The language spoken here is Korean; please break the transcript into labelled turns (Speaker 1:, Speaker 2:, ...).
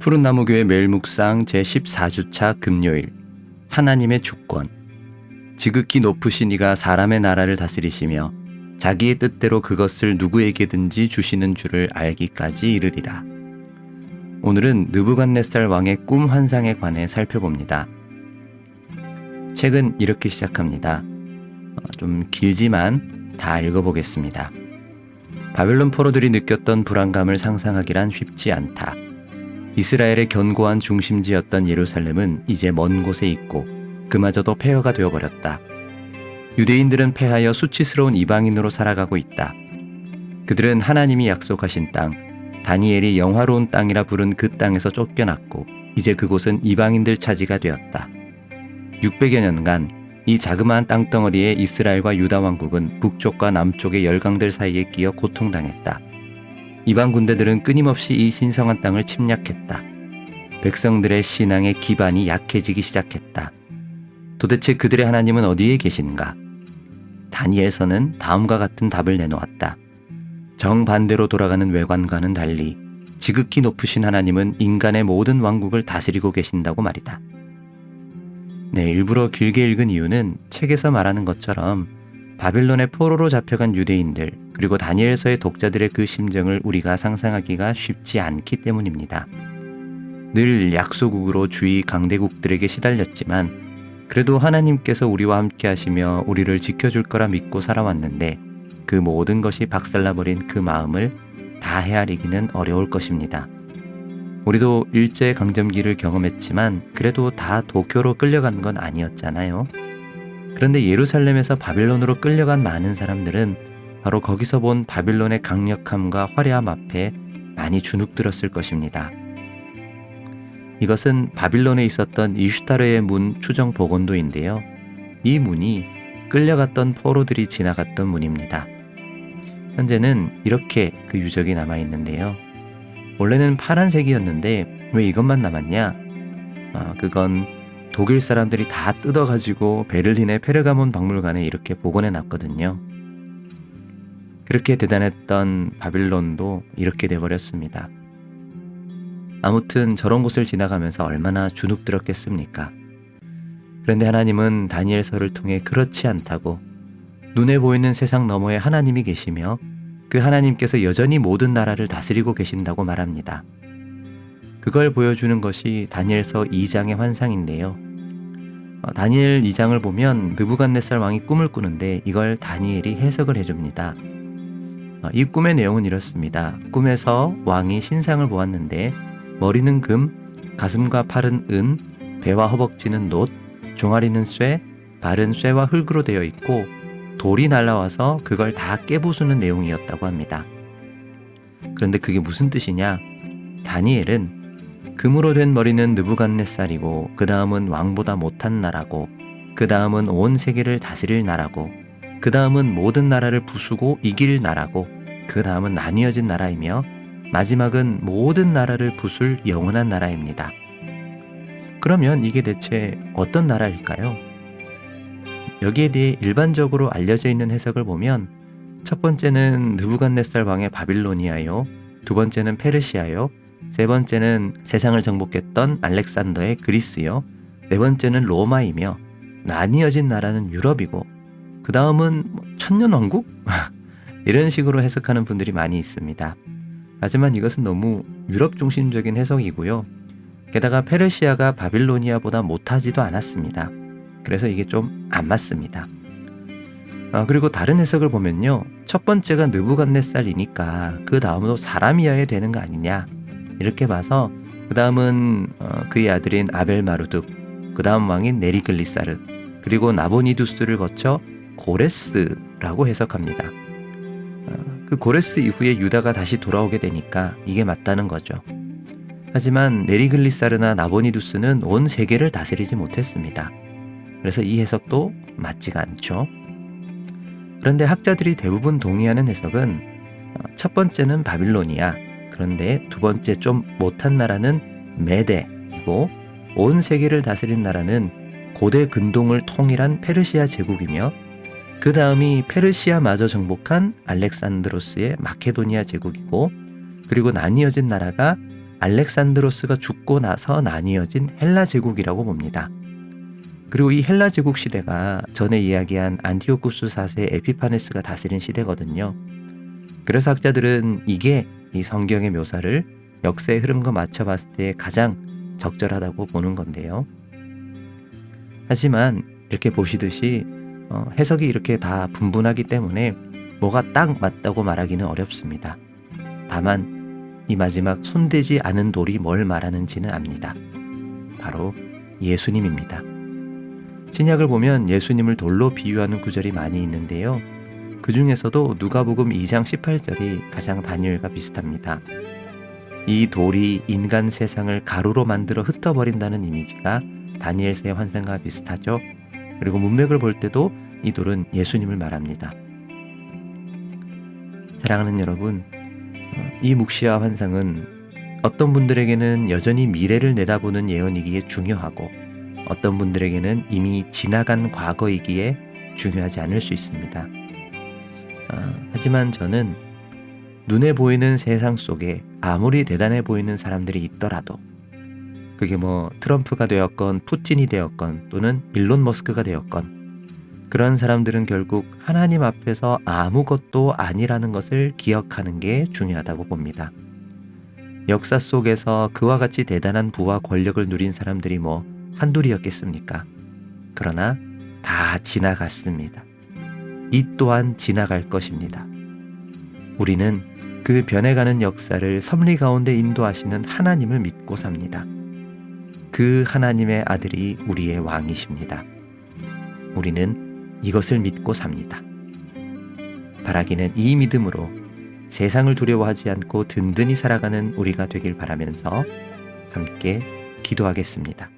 Speaker 1: 푸른나무교회 매일 묵상 제14주차 금요일. 하나님의 주권. 지극히 높으신 이가 사람의 나라를 다스리시며 자기의 뜻대로 그것을 누구에게든지 주시는 줄을 알기까지 이르리라. 오늘은 느부갓네살 왕의 꿈 환상에 관해 살펴봅니다. 책은 이렇게 시작합니다. 좀 길지만 다 읽어보겠습니다. 바벨론 포로들이 느꼈던 불안감을 상상하기란 쉽지 않다. 이스라엘의 견고한 중심지였던 예루살렘은 이제 먼 곳에 있고 그마저도 폐허가 되어버렸다. 유대인들은 패하여 수치스러운 이방인으로 살아가고 있다. 그들은 하나님이 약속하신 땅, 다니엘이 영화로운 땅이라 부른 그 땅에서 쫓겨났고 이제 그곳은 이방인들 차지가 되었다. 600여 년간 이 자그마한 땅덩어리에 이스라엘과 유다 왕국은 북쪽과 남쪽의 열강들 사이에 끼어 고통당했다. 이방 군대들은 끊임없이 이 신성한 땅을 침략했다. 백성들의 신앙의 기반이 약해지기 시작했다. 도대체 그들의 하나님은 어디에 계신가? 다니엘서는 다음과 같은 답을 내놓았다. 정반대로 돌아가는 외관과는 달리 지극히 높으신 하나님은 인간의 모든 왕국을 다스리고 계신다고 말이다. 일부러 길게 읽은 이유는 책에서 말하는 것처럼 바벨론의 포로로 잡혀간 유대인들 그리고 다니엘서의 독자들의 그 심정을 우리가 상상하기가 쉽지 않기 때문입니다. 늘 약소국으로 주위 강대국들에게 시달렸지만 그래도 하나님께서 우리와 함께 하시며 우리를 지켜줄 거라 믿고 살아왔는데 그 모든 것이 박살나버린 그 마음을 다 헤아리기는 어려울 것입니다. 우리도 일제강점기를 경험했지만 그래도 다 도쿄로 끌려간 건 아니었잖아요. 그런데 예루살렘에서 바벨론으로 끌려간 많은 사람들은 바로 거기서 본 바벨론의 강력함과 화려함 앞에 많이 주눅들었을 것입니다. 이것은 바빌론에 있었던 이슈타르의 문 추정 복원도인데요. 이 문이 끌려갔던 포로들이 지나갔던 문입니다. 현재는 이렇게 그 유적이 남아있는데요. 원래는 파란색이었는데 왜 이것만 남았냐? 그건 독일 사람들이 다 뜯어가지고 베를린의 페르가몬 박물관에 이렇게 복원해 놨거든요. 그렇게 대단했던 바빌론도 이렇게 돼버렸습니다. 아무튼 저런 곳을 지나가면서 얼마나 주눅들었겠습니까? 그런데 하나님은 다니엘서를 통해 그렇지 않다고 눈에 보이는 세상 너머에 하나님이 계시며 그 하나님께서 여전히 모든 나라를 다스리고 계신다고 말합니다. 그걸 보여주는 것이 다니엘서 2장의 환상인데요. 다니엘 2장을 보면 느부갓네살 왕이 꿈을 꾸는데 이걸 다니엘이 해석을 해줍니다. 이 꿈의 내용은 이렇습니다. 꿈에서 왕이 신상을 보았는데 머리는 금, 가슴과 팔은 은, 배와 허벅지는 놋, 종아리는 쇠, 발은 쇠와 흙으로 되어 있고 돌이 날아와서 그걸 다 깨부수는 내용이었다고 합니다. 그런데 그게 무슨 뜻이냐? 다니엘은 금으로 된 머리는 느부갓네살이고 그 다음은 왕보다 못한 나라고 그 다음은 온 세계를 다스릴 나라고 그 다음은 모든 나라를 부수고 이길 나라고 그 다음은 나뉘어진 나라이며 마지막은 모든 나라를 부술 영원한 나라입니다. 그러면 이게 대체 어떤 나라일까요? 여기에 대해 일반적으로 알려져 있는 해석을 보면 첫 번째는 느부갓네살 왕의 바빌로니아요, 두 번째는 페르시아요, 세 번째는 세상을 정복했던 알렉산더의 그리스요, 네 번째는 로마이며 나뉘어진 나라는 유럽이고 그 다음은 천년왕국? 이런 식으로 해석하는 분들이 많이 있습니다. 하지만 이것은 너무 유럽 중심적인 해석이고요. 게다가 페르시아가 바빌로니아보다 못하지도 않았습니다. 그래서 이게 좀 안 맞습니다. 그리고 다른 해석을 보면요. 첫 번째가 느부갓네살이니까 그 다음도 사람이어야 되는 거 아니냐 이렇게 봐서 그 다음은 그의 아들인 아벨마르둑, 그 다음 왕인 네리글리사르, 그리고 나보니두스를 거쳐 고레스라고 해석합니다. 그 고레스 이후에 유다가 다시 돌아오게 되니까 이게 맞다는 거죠. 하지만 네리글리사르나 나보니두스는 온 세계를 다스리지 못했습니다. 그래서 이 해석도 맞지가 않죠. 그런데 학자들이 대부분 동의하는 해석은 첫 번째는 바빌로니아, 그런데 두 번째 좀 못한 나라는 메데이고 온 세계를 다스린 나라는 고대 근동을 통일한 페르시아 제국이며 그 다음이 페르시아마저 정복한 알렉산드로스의 마케도니아 제국이고 그리고 나뉘어진 나라가 알렉산드로스가 죽고 나서 나뉘어진 헬라 제국이라고 봅니다. 그리고 이 헬라 제국 시대가 전에 이야기한 안티오쿠스 4세 에피파네스가 다스린 시대거든요. 그래서 학자들은 이게 이 성경의 묘사를 역사의 흐름과 맞춰봤을 때 가장 적절하다고 보는 건데요. 하지만 이렇게 보시듯이 해석이 이렇게 다 분분하기 때문에 뭐가 딱 맞다고 말하기는 어렵습니다. 다만 이 마지막 손대지 않은 돌이 뭘 말하는지는 압니다. 바로 예수님입니다. 신약을 보면 예수님을 돌로 비유하는 구절이 많이 있는데요. 그 중에서도 누가복음 2장 18절이 가장 다니엘과 비슷합니다. 이 돌이 인간 세상을 가루로 만들어 흩어버린다는 이미지가 다니엘서의 환상과 비슷하죠. 그리고 문맥을 볼 때도 이 돌은 예수님을 말합니다. 사랑하는 여러분, 이 묵시와 환상은 어떤 분들에게는 여전히 미래를 내다보는 예언이기에 중요하고 어떤 분들에게는 이미 지나간 과거이기에 중요하지 않을 수 있습니다. 하지만 저는 눈에 보이는 세상 속에 아무리 대단해 보이는 사람들이 있더라도 그게 뭐 트럼프가 되었건 푸틴이 되었건 또는 일론 머스크가 되었건 그런 사람들은 결국 하나님 앞에서 아무것도 아니라는 것을 기억하는 게 중요하다고 봅니다. 역사 속에서 그와 같이 대단한 부와 권력을 누린 사람들이 뭐 한둘이었겠습니까? 그러나 다 지나갔습니다. 이 또한 지나갈 것입니다. 우리는 그 변해가는 역사를 섭리 가운데 인도하시는 하나님을 믿고 삽니다. 그 하나님의 아들이 우리의 왕이십니다. 우리는 이것을 믿고 삽니다. 바라기는 이 믿음으로 세상을 두려워하지 않고 든든히 살아가는 우리가 되길 바라면서 함께 기도하겠습니다.